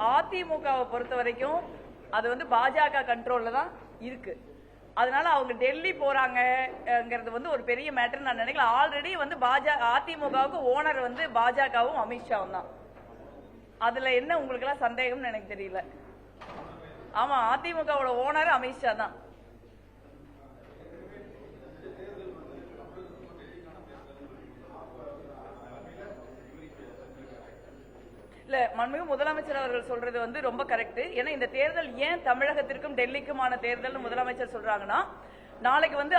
அதிமுகவை பொறுத்த வரைக்கும் அது வந்து பாஜக கண்ட்ரோல்ல தான் இருக்கு. அதனால அவங்க டெல்லி போறாங்கிறது வந்து ஒரு பெரிய மேட்டர் நான் நினைக்கல. ஆல்ரெடி வந்து அதிமுகவுக்கு ஓனர் வந்து பாஜகவும் அமித்ஷாவும் தான். அதுல என்ன உங்களுக்கு எல்லாம் சந்தேகம்னு எனக்கு தெரியல. ஆமா, அதிமுகவோட ஓனர் அமித்ஷா தான். இல்ல, மாண்புமிகு முதலமைச்சர் அவர்கள் சொல்றது வந்து ரொம்ப கரெக்ட். ஏன்னா இந்த தேர்தல் ஏன் தமிழகத்திற்கும் டெல்லிக்குமான தேர்தல் முதலமைச்சர் சொல்றாங்கன்னா, நாளைக்கு வந்து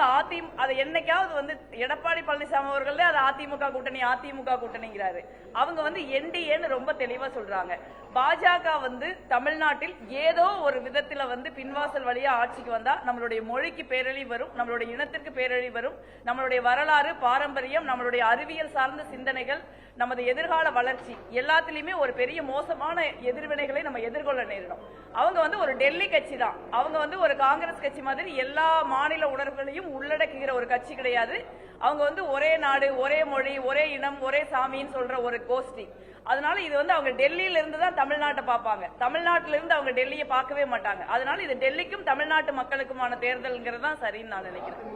அது என்னைக்காவது வந்து எடப்பாடி பழனிசாமி அவர்களே அது அதிமுக கூட்டணிங்கிறாரு. அவங்க வந்து என்டிஏன்னு ரொம்ப தெளிவா சொல்றாங்க. பாஜக வந்து தமிழ்நாட்டில் ஏதோ ஒரு விதத்துல வந்து பின்வாசல் வழியா ஆட்சிக்கு வந்தா நம்மளுடைய மொழிக்கு பேரழிவு வரும், நம்மளுடைய இனத்திற்கு பேரழிவு வரும், நம்மளுடைய வரலாறு பாரம்பரியம், நம்மளுடைய அறிவியல் சார்ந்த சிந்தனைகள், நமது எதிர்கால வளர்ச்சி எல்லாத்திலுமே ஒரு பெரிய மோசமான எதிர்வினைகளை நம்ம எதிர்கொள்ள நேரிடும். அவங்க வந்து ஒரு டெல்லி கட்சி தான். அவங்க வந்து ஒரு காங்கிரஸ் கட்சி மாதிரி எல்லா மாநில உணர்வுகளையும் உள்ளடக்குகிற ஒரு கட்சி கிடையாது. அவங்க வந்து ஒரே நாடு, ஒரே மொழி, ஒரே இனம், ஒரே சாமின்னு சொல்ற ஒரு கோஷ்டி. அதனால இது வந்து அவங்க டெல்லியில இருந்து தான் தமிழ்நாட்டை பார்ப்பாங்க. தமிழ்நாட்டில இருந்து அவங்க டெல்லியை பார்க்கவே மாட்டாங்க. அதனால இது டெல்லிக்கும் தமிழ்நாட்டு மக்களுக்குமான தேர்தல்ங்கிறது தான் சரின்னு நான் நினைக்கிறேன்.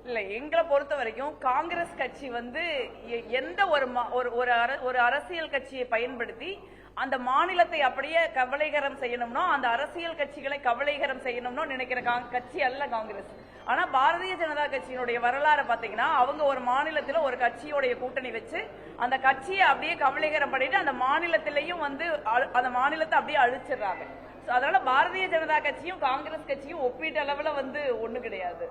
இல்ல, எங்களை பொறுத்த வரைக்கும் காங்கிரஸ் கட்சி வந்து எந்த ஒரு அரசியல் கட்சியை பயன்படுத்தி அந்த மாநிலத்தை அப்படியே கவலைகரம் செய்யணும்னோ, அந்த அரசியல் கட்சிகளை கவலைகரம் செய்யணும்னோ நினைக்கிற கட்சி அல்ல காங்கிரஸ். ஆனா பாரதிய ஜனதா கட்சியினுடைய வரலாறு பாத்தீங்கன்னா, அவங்க ஒரு மாநிலத்துல ஒரு கட்சியோடைய கூட்டணி வச்சு அந்த கட்சியை அப்படியே கவலைகரம் பண்ணிட்டு அந்த மாநிலத்திலையும் வந்து அந்த மாநிலத்தை அப்படியே அழிச்சிடுறாங்க. அதனால பாரதிய ஜனதா கட்சியும் காங்கிரஸ் கட்சியும் ஒப்பீட்டு அளவுல வந்து ஒண்ணு கிடையாது.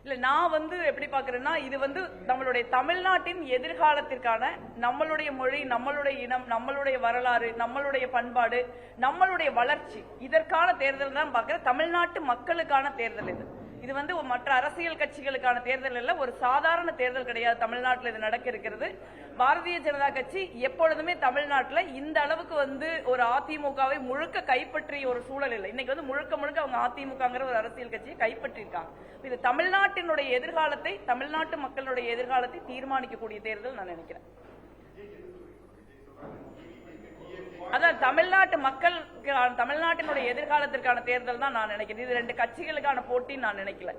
இல்ல, நான் வந்து எப்படி பாக்குறேன்னா, இது வந்து நம்மளுடைய தமிழ்நாட்டின் எதிர்காலத்திற்கான நம்மளுடைய மொழி, நம்மளுடைய இனம், நம்மளுடைய வரலாறு, நம்மளுடைய பண்பாடு, நம்மளுடைய வளர்ச்சி, இதற்கான தேர்தல் தான் பாக்குறேன். தமிழ்நாட்டு மக்களுக்கான தேர்தல் இது. இது வந்து மற்ற அரசியல் கட்சிகளுக்கான தேர்தல் இல்ல, ஒரு சாதாரண தேர்தல் கிடையாது. தமிழ்நாட்டில் இது நடக்க இருக்கிறது. பாரதிய ஜனதா கட்சி எப்பொழுதுமே தமிழ்நாட்டில் இந்த அளவுக்கு வந்து ஒரு அதிமுகவை முழுக்க கைப்பற்றிய ஒரு சூழல் இல்லை. இன்னைக்கு வந்து முழுக்க அவங்க அதிமுகங்கிற ஒரு அரசியல் கட்சியை கைப்பற்றிருக்காங்க. இது தமிழ்நாட்டினுடைய எதிர்காலத்தை, தமிழ்நாட்டு மக்களுடைய எதிர்காலத்தை தீர்மானிக்கக்கூடிய தேர்தல் நான் நினைக்கிறேன். அதான் தமிழ்நாட்டு மக்கள், தமிழ்நாட்டினுடைய எதிர்காலத்திற்கான தேர்தல் தான் நான் நினைக்கிறேன். இது ரெண்டு கட்சிகளுக்கான போட்டி நான் நினைக்கல.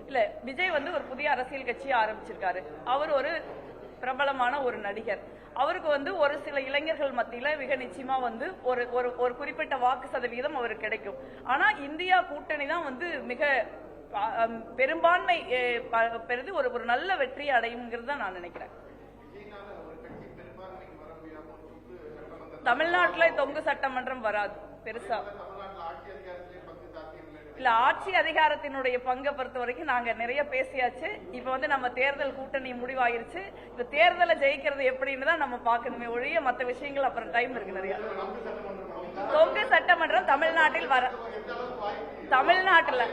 இல்ல, விஜய் வந்து ஒரு புதிய அரசியல் கட்சியை ஆரம்பிச்சிருக்காரு. அவர் ஒரு பிரபலமான ஒரு நடிகர். அவருக்கு வந்து ஒரு சில இளைஞர்கள் மத்தியில மிக நிச்சயமா வந்து ஒரு குறிப்பிட்ட வாக்கு சதவீதம் அவருக்கு கிடைக்கும். ஆனா இந்தியா கூட்டணி தான் வந்து மிக பெரும்பான்மை பெறுது ஒரு நல்ல வெற்றியை அடையுங்கிறத நான் நினைக்கிறேன். தமிழ்நாட்டுல தொங்கு சட்டமன்றம் வராது பெருசா. இல்ல, ஆட்சி அதிகாரத்தினுடைய பங்கை பொறுத்த வரைக்கும் நாங்க நிறைய பேசியாச்சு. இப்ப வந்து நம்ம தேர்தல் கூட்டணி முடிவாயிருச்சு. இப்ப தேர்தலை ஜெயிக்கிறது எப்படின்னு தான் நம்ம பாக்கணுமே ஒழிய மற்ற விஷயங்கள் அப்புறம் டைம் இருக்கு நிறைய. தொங்கு சட்டமன்றம் தமிழ்நாட்டில் வர, தமிழ்நாட்டுல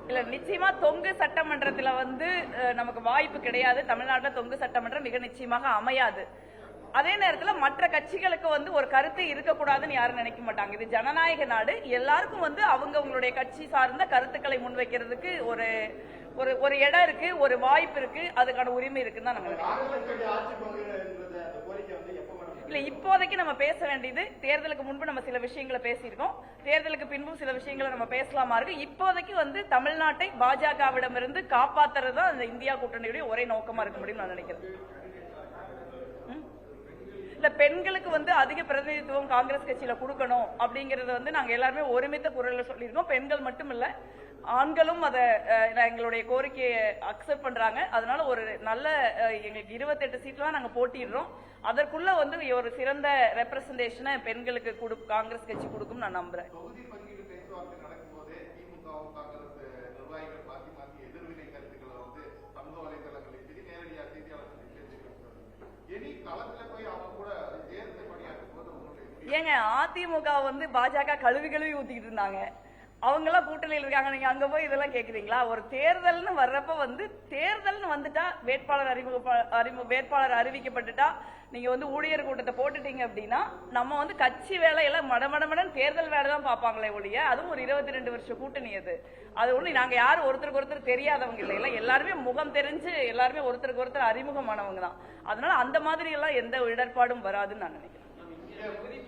இல்ல, நிச்சயமா தொங்கு சட்டமன்றத்துல வந்து நமக்கு வாய்ப்பு கிடையாது. தமிழ்நாட்டில் தொங்கு சட்டமன்றம் மிக நிச்சயமாக அமையாது. அதே நேரத்தில் மற்ற கட்சிகளுக்கு வந்து ஒரு கருத்து இருக்கக்கூடாதுன்னு யாரும் நினைக்க மாட்டாங்க. இது ஜனநாயக நாடு. எல்லாருக்கும் வந்து அவங்களுடைய கட்சி சார்ந்த கருத்துக்களை முன்வைக்கிறதுக்கு ஒரு இடம் இருக்கு, ஒரு வாய்ப்பு இருக்கு, அதுக்கான உரிமை இருக்குன்னு தான் நாங்க இல்ல, இப்போதைக்கு நம்ம பேச வேண்டியது தேர்தலுக்கு முன்பு நம்ம சில விஷயங்களை பேசியிருக்கோம். தேர்தலுக்கு பின்பும் சில விஷயங்களை நம்ம பேசலாமா இருக்கு. இப்போதைக்கு வந்து தமிழ்நாட்டை பாஜகவிடமிருந்து காப்பாத்துறது தான் அந்த இந்தியா கூட்டணியுடைய ஒரே நோக்கமா இருக்க முடியும் நான் நினைக்கிறேன். இல்ல, பெண்களுக்கு வந்து அதிக பிரதிநிதித்துவம் காங்கிரஸ் கட்சியில கொடுக்கணும் அப்படிங்கறத வந்து நாங்க எல்லாருமே ஒருமித்த குரல்ல சொல்லியிருக்கோம். பெண்கள் மட்டும் இல்ல, ஆண்களும் அதை எங்களுடைய கோரிக்கையை அக்செப்ட் பண்றாங்க. அதனால ஒரு நல்ல எங்களுக்கு 28 சீட்லாம் நாங்க போட்டிடுறோம். அதற்குள்ள வந்து ஒரு சிறந்த ரெப்ரசன்டேஷனை பெண்களுக்கு காங்கிரஸ் கட்சி கொடுக்கும் நான் நம்புறேன். ஏங்க அதிமுக வந்து பாஜக கழுவி ஊத்திக்கிட்டு இருந்தாங்க. அவங்க எல்லாம் கூட்டணியில் இருக்காங்க. நீங்க அங்க போய் இதெல்லாம் கேக்குறீங்களா? ஒரு தேர்தல்னு வர்றப்ப வந்து தேர்தல்னு வந்துட்டா வேட்பாளர் அறிவிக்கப்பட்டுட்டா நீங்க வந்து ஊழியர் கூட்டத்தை போட்டுட்டீங்க அப்படின்னா நம்ம வந்து கட்சி வேலையெல்லாம் மடமடமடன் தேர்தல் வேலை தான் பார்ப்பாங்களே ஒழிய, அதுவும் ஒரு 22 வருஷ கூட்டணி அது ஒண்ணு. நாங்க யாரும் ஒருத்தருக்கு ஒருத்தர் தெரியாதவங்க இல்லை, எல்லாருமே முகம் தெரிஞ்சு எல்லாருமே ஒருத்தருக்கு ஒருத்தர் அறிமுகமானவங்க தான். அதனால அந்த மாதிரி எல்லாம் எந்த இடர்பாடும் வராதுன்னு நான் நினைக்கிறேன்.